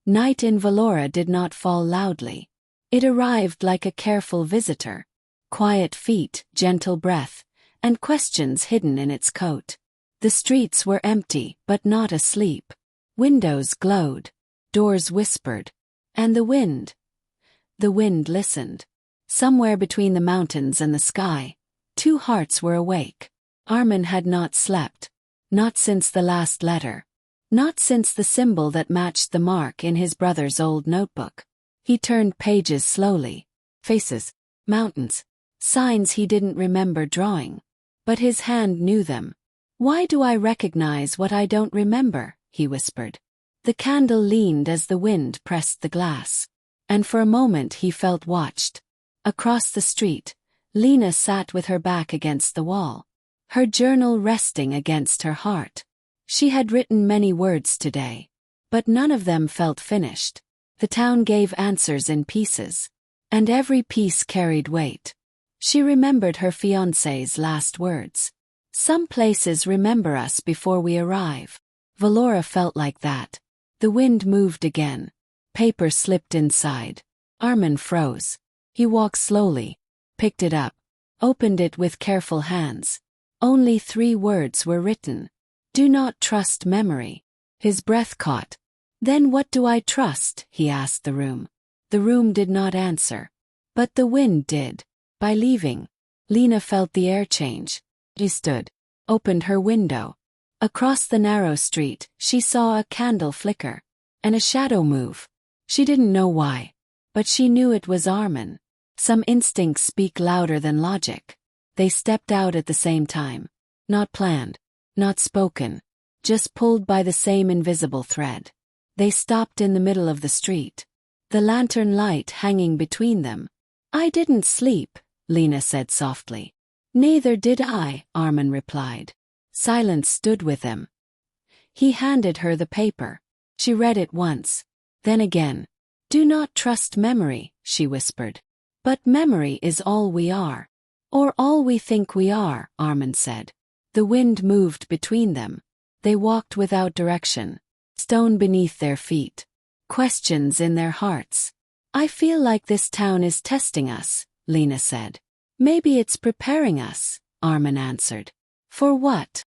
Night in Vellora did not fall loudly. It arrived like a careful visitor. Quiet feet, gentle breath, and questions hidden in its coat. The streets were empty, but not asleep. Windows glowed. Doors whispered. And the wind listened. Somewhere between the mountains and the sky, two hearts were awake. Arman had not slept. Not since the last letter. Not since the symbol that matched the mark in his brother's old notebook. He turned pages slowly. Faces, mountains, signs he didn't remember drawing. But his hand knew them. "Why do I recognize what I don't remember?" he whispered. The candle leaned as the wind pressed the glass. And for a moment he felt watched. Across the street, Lina sat with her back against the wall, her journal resting against her heart. She had written many words today, but none of them felt finished. The town gave answers in pieces, and every piece carried weight. She remembered her fiancé's last words. "Some places remember us before we arrive." Vellora felt like that. The wind moved again. Paper slipped inside. Arman froze. He walked slowly, picked it up, opened it with careful hands. Only 3 words were written. "Do not trust memory." His breath caught. "Then what do I trust?" he asked the room. The room did not answer. But the wind did. By leaving, Lina felt the air change. She stood, opened her window. Across the narrow street, she saw a candle flicker, and a shadow move. She didn't know why, but she knew it was Arman. Some instincts speak louder than logic. They stepped out at the same time. Not planned, not spoken, just pulled by the same invisible thread. They stopped in the middle of the street, the lantern light hanging between them. "I didn't sleep," Lina said softly. "Neither did I," Arman replied. Silence stood with them. He handed her the paper. She read it once, then again. "Do not trust memory," she whispered. "But memory is all we are. Or all we think we are," Arman said. The wind moved between them. They walked without direction, stone beneath their feet, questions in their hearts. "I feel like this town is testing us," Lina said. "Maybe it's preparing us," Arman answered. "For what?"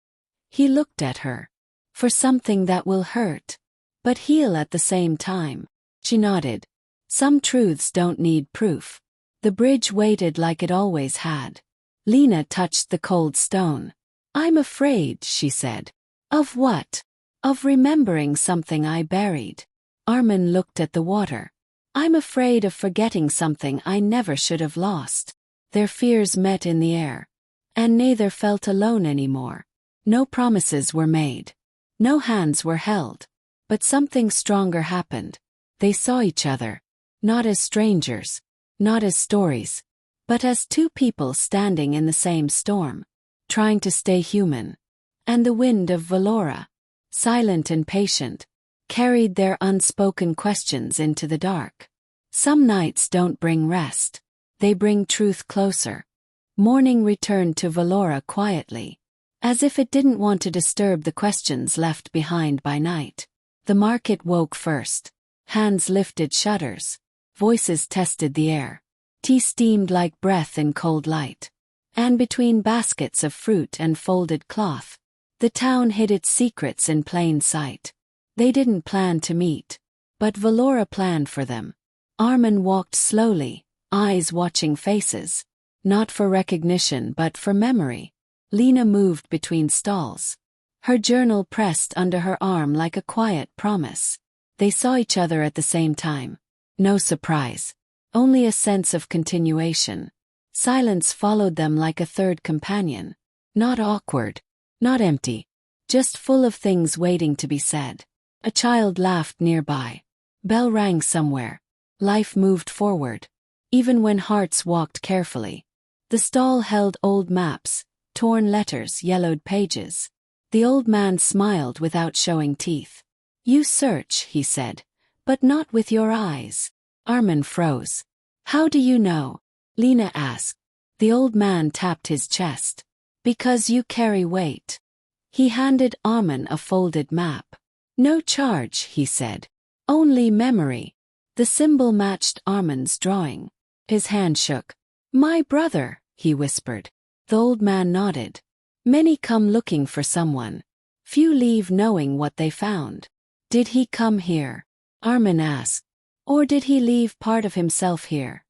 He looked at her. "For something that will hurt, but heal at the same time." She nodded. "Some truths don't need proof." The bridge waited like it always had. Lina touched the cold stone. "I'm afraid," she said. "Of what?" "Of remembering something I buried." Arman looked at the water. "I'm afraid of forgetting something I never should have lost." Their fears met in the air. And neither felt alone anymore. No promises were made. No hands were held. But something stronger happened. They saw each other. Not as strangers. Not as stories. But as two people standing in the same storm. Trying to stay human. And the wind of Vellora, silent and patient, carried their unspoken questions into the dark. Some nights don't bring rest. They bring truth closer. Morning returned to Vellora quietly, as if it didn't want to disturb the questions left behind by night. The market woke first. Hands lifted shutters. Voices tested the air. Tea steamed like breath in cold light. And between baskets of fruit and folded cloth, the town hid its secrets in plain sight. They didn't plan to meet, but Vellora planned for them. Arman walked slowly, eyes watching faces. Not for recognition but for memory. Lina moved between stalls. Her journal pressed under her arm like a quiet promise. They saw each other at the same time. No surprise. Only a sense of continuation. Silence followed them like a third companion. Not awkward. Not empty. Just full of things waiting to be said. A child laughed nearby. Bell rang somewhere. Life moved forward. Even when hearts walked carefully. The stall held old maps, torn letters, yellowed pages. The old man smiled without showing teeth. "You search," he said, "but not with your eyes." Arman froze. "How do you know?" Lina asked. The old man tapped his chest. "Because you carry weight." He handed Arman a folded map. "No charge," he said. Only memory. The symbol matched Arman's drawing. His hand shook. My brother, he whispered. The old man nodded. Many come looking for someone. Few leave knowing what they found. Did he come here? Arman asked. Or did he leave part of himself here?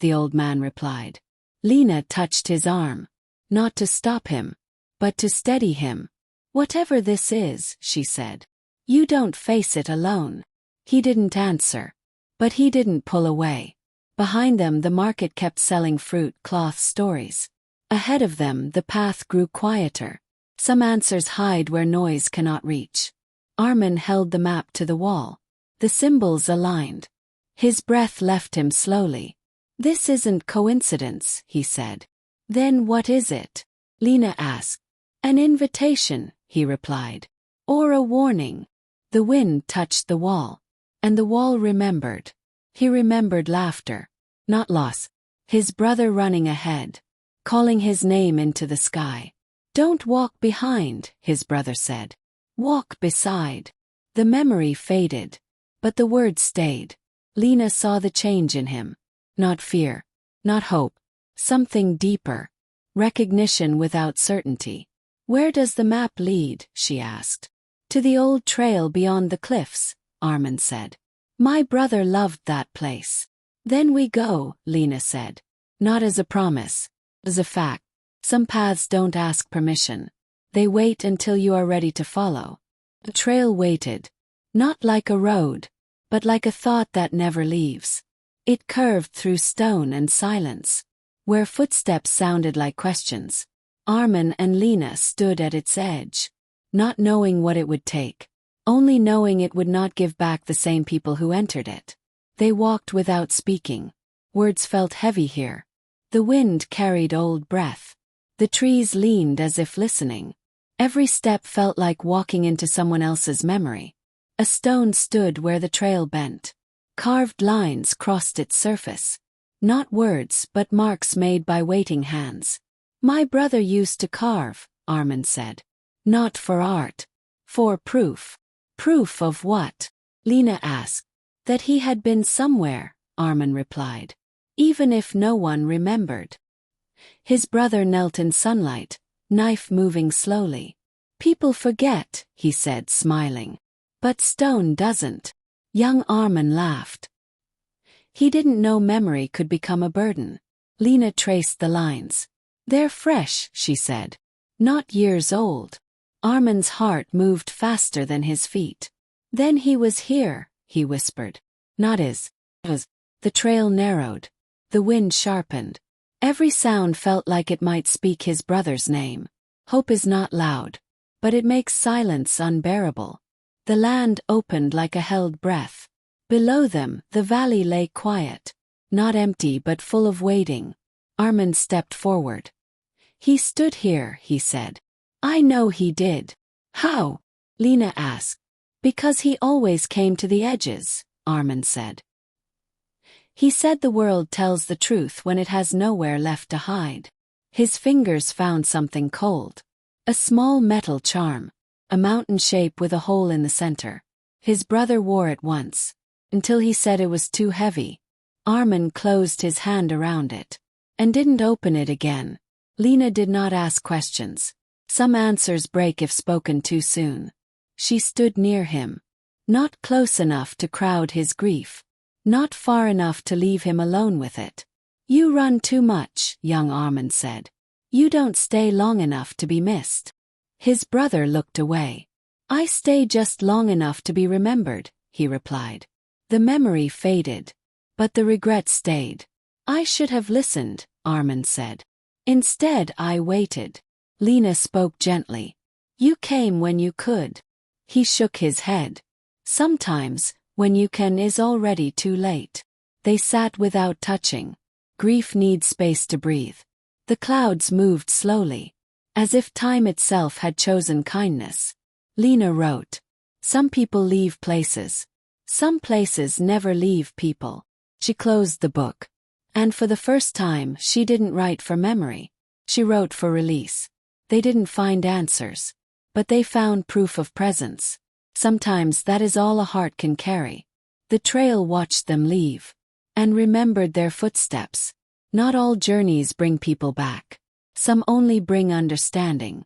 The old man replied. Lina touched his arm. Not to stop him, but to steady him. Whatever this is, she said. You don't face it alone. He didn't answer. But he didn't pull away. Behind them the market kept selling fruit cloth stories. Ahead of them the path grew quieter. Some answers hide where noise cannot reach. Arman held the map to the wall. The symbols aligned. His breath left him slowly. This isn't coincidence, he said. Then what is it? Lina asked. An invitation, he replied. Or a warning. The wind touched the wall. And the wall remembered. He remembered laughter. Not loss. His brother running ahead. Calling his name into the sky. Don't walk behind, his brother said. Walk beside. The memory faded. But the words stayed. Lina saw the change in him. Not fear. Not hope. Something deeper. Recognition without certainty. Where does the map lead? She asked. To the old trail beyond the cliffs, Arman said. My brother loved that place. Then we go, Lina said. Not as a promise. As a fact. Some paths don't ask permission. They wait until you are ready to follow. The trail waited. Not like a road, but like a thought that never leaves. It curved through stone and silence. Where footsteps sounded like questions. Arman and Lina stood at its edge. Not knowing what it would take. Only knowing it would not give back the same people who entered it. They walked without speaking. Words felt heavy here. The wind carried old breath. The trees leaned as if listening. Every step felt like walking into someone else's memory. A stone stood where the trail bent. Carved lines crossed its surface. Not words, but marks made by waiting hands. My brother used to carve, Arman said. Not for art. For proof. Proof of what? Lina asked. That he had been somewhere, Arman replied. Even if no one remembered. His brother knelt in sunlight, knife moving slowly. People forget, he said, smiling. But stone doesn't. Young Arman laughed. He didn't know memory could become a burden. Lina traced the lines. They're fresh, she said. Not years old. Arman's heart moved faster than his feet. Then he was here, he whispered. Not his. The trail narrowed. The wind sharpened. Every sound felt like it might speak his brother's name. Hope is not loud, but it makes silence unbearable. The land opened like a held breath. Below them, the valley lay quiet. Not empty but full of waiting. Arman stepped forward. He stood here, he said. I know he did. How? Lina asked. Because he always came to the edges, Arman said. He said the world tells the truth when it has nowhere left to hide. His fingers found something cold. A small metal charm. A mountain shape with a hole in the center. His brother wore it once. Until he said it was too heavy. Arman closed his hand around it. And didn't open it again. Lina did not ask questions. Some answers break if spoken too soon. She stood near him. Not close enough to crowd his grief. Not far enough to leave him alone with it. You run too much, young Arman said. You don't stay long enough to be missed. His brother looked away. I stay just long enough to be remembered, he replied. The memory faded. But the regret stayed. I should have listened, Arman said. Instead I waited. Lina spoke gently. You came when you could. He shook his head. Sometimes, when you can is already too late. They sat without touching. Grief needs space to breathe. The clouds moved slowly. As if time itself had chosen kindness. Lina wrote. Some people leave places. Some places never leave people. She closed the book. And for the first time, she didn't write for memory. She wrote for release. They didn't find answers. But they found proof of presence. Sometimes that is all a heart can carry. The trail watched them leave and remembered their footsteps. Not all journeys bring people back. Some only bring understanding.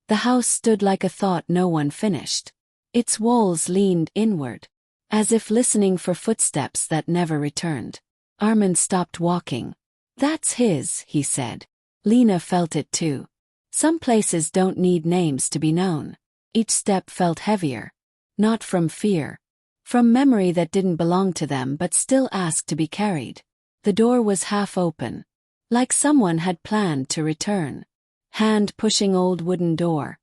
The house stood like a thought no one finished. Its walls leaned inward, as if listening for footsteps that never returned. Arman stopped walking. "That's his," he said. Lina felt it too. Some places don't need names to be known. Each step felt heavier. Not from fear. From memory that didn't belong to them but still asked to be carried. The door was half open. Like someone had planned to return. Hand pushing old wooden door.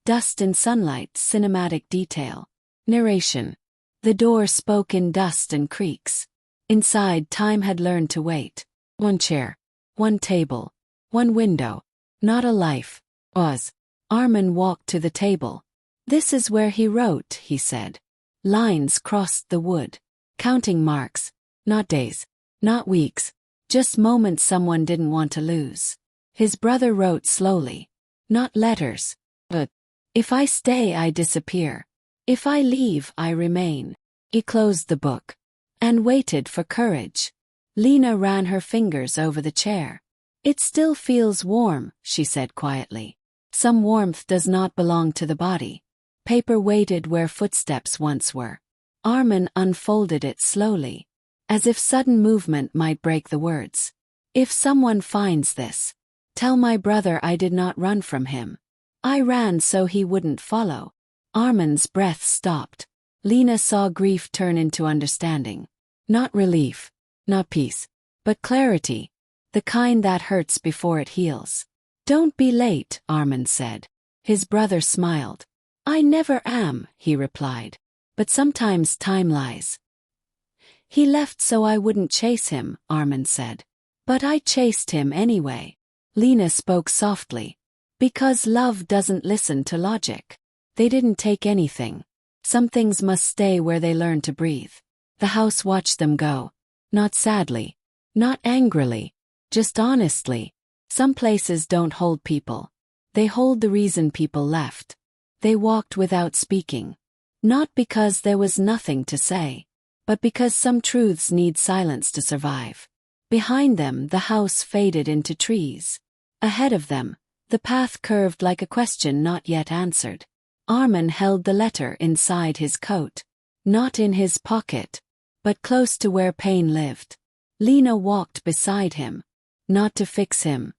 Dust in sunlight, cinematic detail. Narration. The door spoke in dust and creaks. Inside, time had learned to wait. One chair. One table. One window. Not a life. Was. Arman walked to the table. "This is where he wrote," he said. Lines crossed the wood. Counting marks. Not days. Not weeks. Just moments someone didn't want to lose. His brother wrote slowly. Not letters. But, "If I stay, I disappear. If I leave, I remain." He closed the book. And waited for courage. Lina ran her fingers over the chair. "It still feels warm," she said quietly. Some warmth does not belong to the body. Paper waited where footsteps once were. Arman unfolded it slowly, as if sudden movement might break the words. "If someone finds this, tell my brother I did not run from him. I ran so he wouldn't follow." Arman's breath stopped. Lina saw grief turn into understanding. Not relief, not peace, but clarity. The kind that hurts before it heals. "Don't be late," Arman said. His brother smiled. "I never am," he replied. "But sometimes time lies." "He left so I wouldn't chase him," Arman said. "But I chased him anyway." Lina spoke softly. "Because love doesn't listen to logic." They didn't take anything. Some things must stay where they learn to breathe. The house watched them go. Not sadly. Not angrily. Just honestly. Some places don't hold people. They hold the reason people left. They walked without speaking. Not because there was nothing to say, but because some truths need silence to survive. Behind them, the house faded into trees. Ahead of them, the path curved like a question not yet answered. Arman held the letter inside his coat. Not in his pocket, but close to where pain lived. Lina walked beside him. Not to fix him,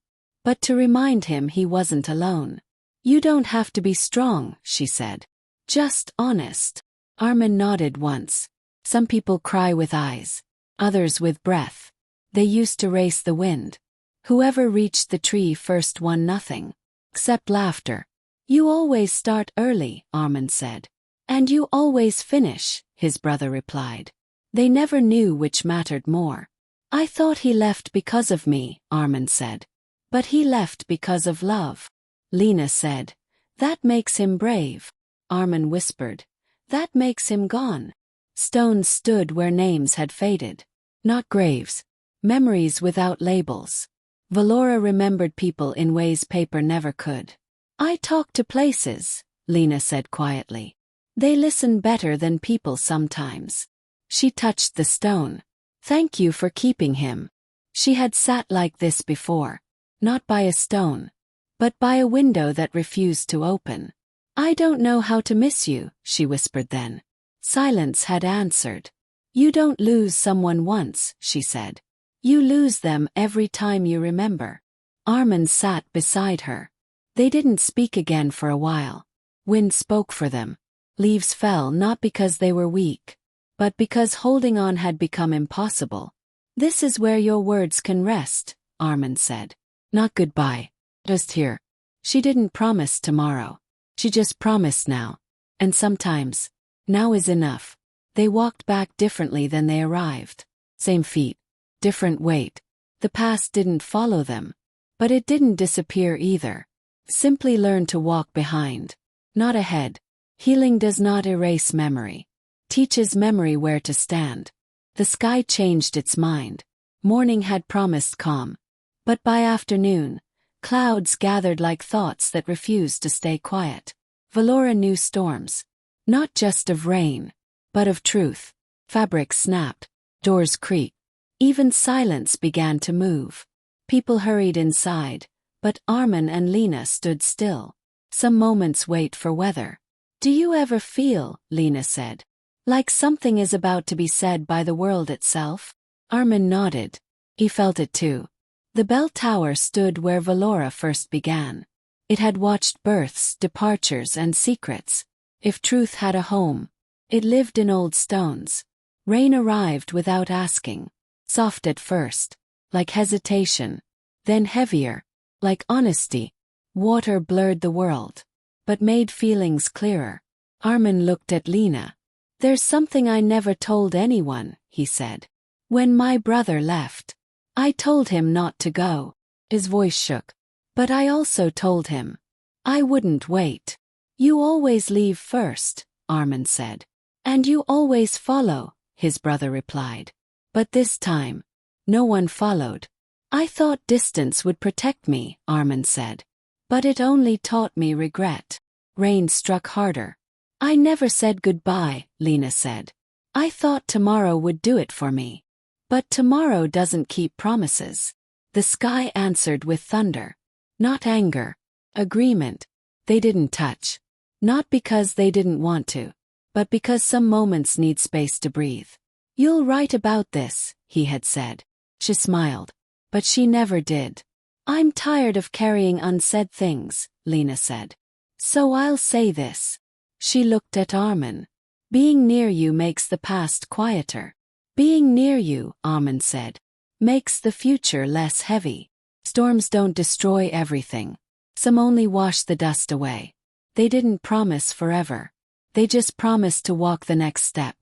but to remind him he wasn't alone. "You don't have to be strong," she said. "Just honest." Arman nodded once. Some people cry with eyes. Others with breath. They used to race the wind. Whoever reached the tree first won nothing. Except laughter. "You always start early," Arman said. "And you always finish," his brother replied. They never knew which mattered more. "I thought he left because of me," Arman said. "But he left because of love." Lina said. "That makes him brave." Arman whispered. "That makes him gone." Stones stood where names had faded. Not graves. Memories without labels. Vellora remembered people in ways paper never could. "I talk to places," Lina said quietly. "They listen better than people sometimes." She touched the stone. "Thank you for keeping him." She had sat like this before. Not by a stone, but by a window that refused to open. "I don't know how to miss you," she whispered then. Silence had answered. "You don't lose someone once," she said. "You lose them every time you remember." Arman sat beside her. They didn't speak again for a while. Wind spoke for them. Leaves fell not because they were weak, but because holding on had become impossible. "This is where your words can rest," Arman said. "Not goodbye. Just here." She didn't promise tomorrow. She just promised now. And sometimes, now is enough. They walked back differently than they arrived. Same feet. Different weight. The past didn't follow them. But it didn't disappear either. Simply learned to walk behind. Not ahead. Healing does not erase memory. Teaches memory where to stand. The sky changed its mind. Morning had promised calm. But by afternoon, clouds gathered like thoughts that refused to stay quiet. Vellora knew storms. Not just of rain, but of truth. Fabric snapped. Doors creaked. Even silence began to move. People hurried inside, but Arman and Lina stood still. Some moments wait for weather. Do you ever feel, Lina said, like something is about to be said by the world itself? Arman nodded. He felt it too. The bell tower stood where Vellora first began. It had watched births, departures, and secrets. If truth had a home, it lived in old stones. Rain arrived without asking. Soft at first, like hesitation, then heavier, like honesty. Water blurred the world, but made feelings clearer. Arman looked at Lina. There's something I never told anyone, he said. When my brother left, I told him not to go. His voice shook. But I also told him I wouldn't wait. You always leave first, Arman said. And you always follow, his brother replied. But this time, no one followed. I thought distance would protect me, Arman said. But it only taught me regret. Rain struck harder. I never said goodbye, Lina said. I thought tomorrow would do it for me. But tomorrow doesn't keep promises. The sky answered with thunder. Not anger. Agreement. They didn't touch. Not because they didn't want to, but because some moments need space to breathe. You'll write about this, he had said. She smiled. But she never did. I'm tired of carrying unsaid things, Lina said. So I'll say this. She looked at Arman. Being near you makes the past quieter. Being near you, Arman said, makes the future less heavy. Storms don't destroy everything. Some only wash the dust away. They didn't promise forever. They just promised to walk the next step.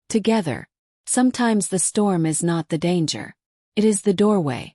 Together. Sometimes the storm is not the danger. It is the doorway.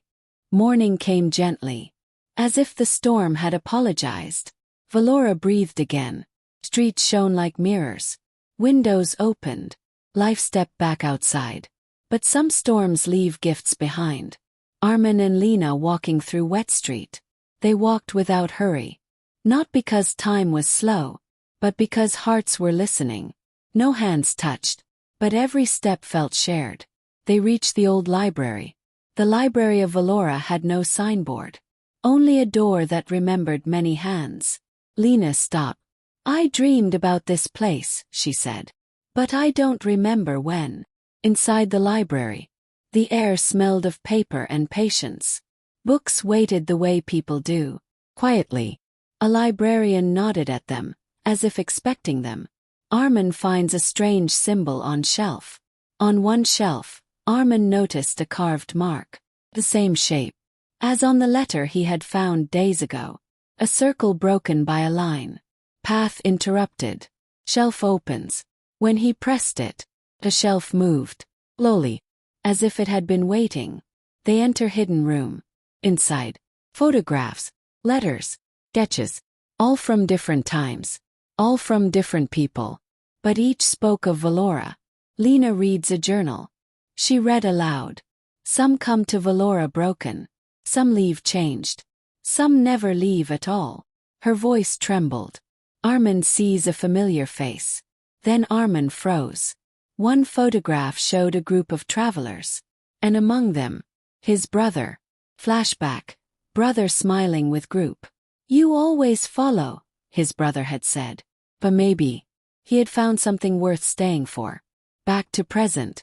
Morning came gently. As if the storm had apologized. Vellora breathed again. Streets shone like mirrors. Windows opened. Life stepped back outside. But some storms leave gifts behind. Arman and Lina walking through wet street. They walked without hurry. Not because time was slow, but because hearts were listening. No hands touched, but every step felt shared. They reached the old library. The library of Vellora had no signboard. Only a door that remembered many hands. Lina stopped. I dreamed about this place, she said. But I don't remember when. Inside the library, the air smelled of paper and patience. Books waited the way people do, quietly. A librarian nodded at them, as if expecting them. Arman finds a strange symbol on shelf. On one shelf, Arman noticed a carved mark. The same shape as on the letter he had found days ago. A circle broken by a line. Path interrupted. Shelf opens. When he pressed it, the shelf moved, slowly, as if it had been waiting. They enter hidden room. Inside, photographs, letters, sketches, all from different times, all from different people. But each spoke of Vellora. Lina reads a journal. She read aloud. Some come to Vellora broken. Some leave changed. Some never leave at all. Her voice trembled. Arman sees a familiar face. Then Arman froze. One photograph showed a group of travelers. And among them, his brother. Flashback. Brother smiling with group. You always follow, his brother had said. But maybe he had found something worth staying for. Back to present.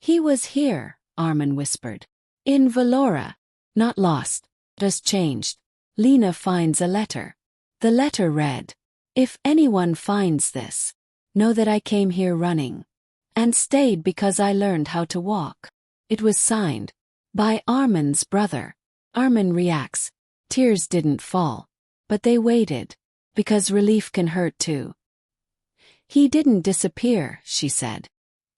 He was here, Arman whispered. In Vellora. Not lost, just changed. Lina finds a letter. The letter read, if anyone finds this, know that I came here running. And stayed because I learned how to walk. It was signed by Arman's brother. Arman reacts. Tears didn't fall. But they waited. Because relief can hurt too. He didn't disappear, she said.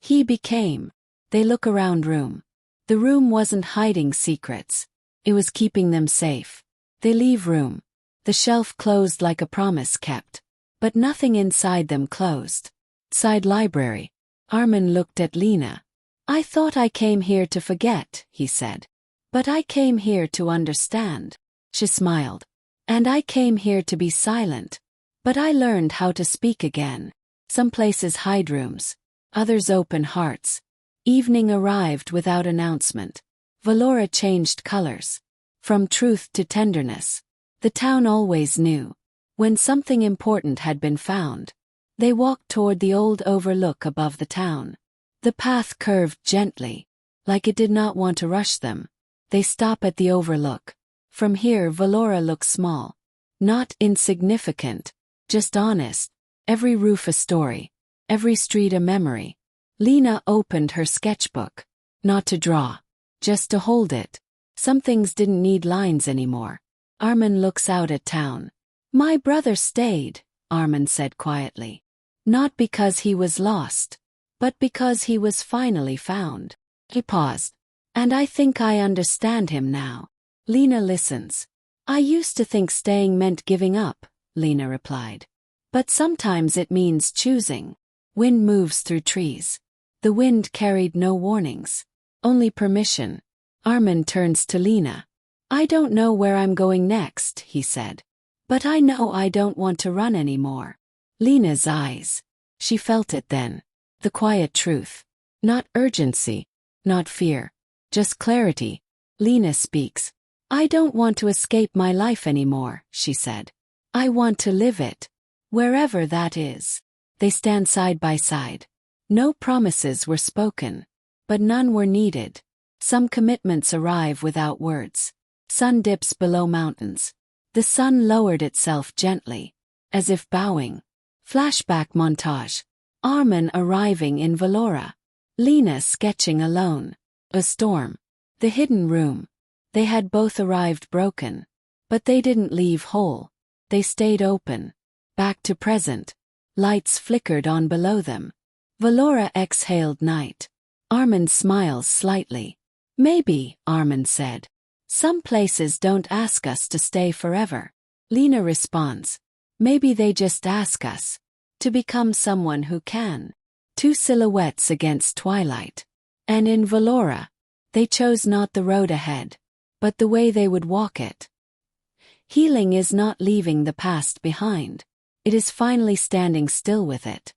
He became. They look around room. The room wasn't hiding secrets. It was keeping them safe. They leave room. The shelf closed like a promise kept. But nothing inside them closed. Side library. Arman looked at Lina. I thought I came here to forget, he said. But I came here to understand. She smiled. And I came here to be silent. But I learned how to speak again. Some places hide rooms. others open hearts. Evening arrived without announcement. Vellora changed colors. From truth to tenderness. The town always knew. When something important had been found. They walked toward the old overlook above the town. The path curved gently, like it did not want to rush them. They stop at the overlook. From here Vellora looks small. Not insignificant, just honest. Every roof a story. Every street a memory. Lina opened her sketchbook. Not to draw. Just to hold it. Some things didn't need lines anymore. Arman looks out at town. My brother stayed, Arman said quietly. Not because he was lost, but because he was finally found. He paused. And I think I understand him now. Lina listens. I used to think staying meant giving up, Lina replied. But sometimes it means choosing. Wind moves through trees. The wind carried no warnings. Only permission. Arman turns to Lina. I don't know where I'm going next, he said. But I know I don't want to run anymore. Lina's eyes. She felt it then. The quiet truth. Not urgency. Not fear. Just clarity. Lina speaks. I don't want to escape my life anymore, she said. I want to live it. Wherever that is. They stand side by side. No promises were spoken. But none were needed. Some commitments arrive without words. Sun dips below mountains. The sun lowered itself gently. As if bowing. Flashback montage. Arman arriving in Vellora. Lina sketching alone. A storm. The hidden room. They had both arrived broken. But they didn't leave whole. They stayed open. Back to present. Lights flickered on below them. Vellora exhaled night. Arman smiles slightly. Maybe, Arman said. Some places don't ask us to stay forever. Lina responds. Maybe they just ask us. To become someone who can. Two silhouettes against twilight. And in Vellora. They chose not the road ahead. But the way they would walk it. Healing is not leaving the past behind. It is finally standing still with it.